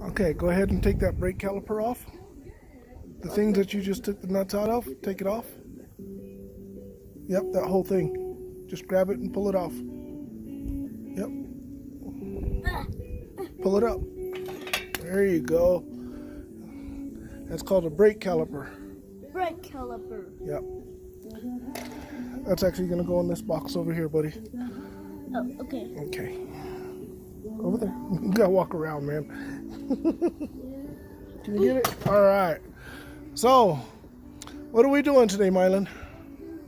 Okay, go ahead and take that brake caliper off. The things that you just took the nuts out of, take it off. Yep, that whole thing. Just grab it and pull it off. Yep. Pull it up. There you go. That's called a brake caliper. Brake caliper. Yep. That's actually going to go in this box over here, buddy. Oh, okay. Okay. Over there. You got to walk around, man. Can you get it? All right. So, what are we doing today, Mylan?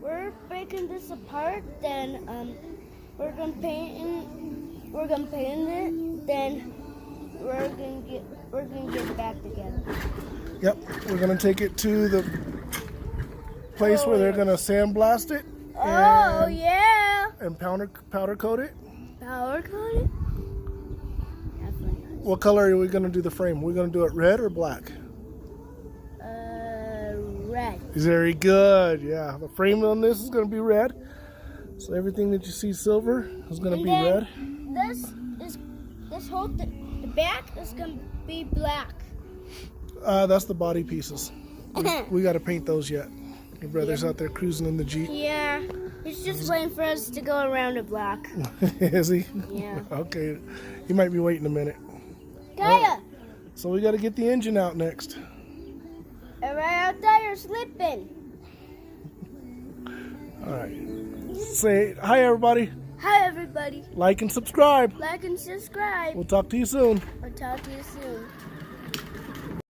We're breaking this apart, then we're gonna paint it, then we're gonna get it back together. Yep, we're gonna take it to the place where they're gonna sandblast it. Oh yeah. And powder coat it. Powder coat it. Definitely nice. What color are we gonna do the frame? We're gonna do it red or black? Red. Very good. Yeah, the frame on this is gonna be red. So everything that you see silver is gonna be red. This whole the back is gonna be black. That's the body pieces. We got to paint those yet. Your brother's out there cruising in the Jeep. Yeah, he's just waiting for us to go around the block. Is he? Yeah. Okay, he might be waiting a minute. Gaia! So we got to get the engine out next. Right out there, you're slipping. All right. Say hi, everybody. Hi, everybody. Like and subscribe. Like and subscribe. We'll talk to you soon. I'll talk to you soon.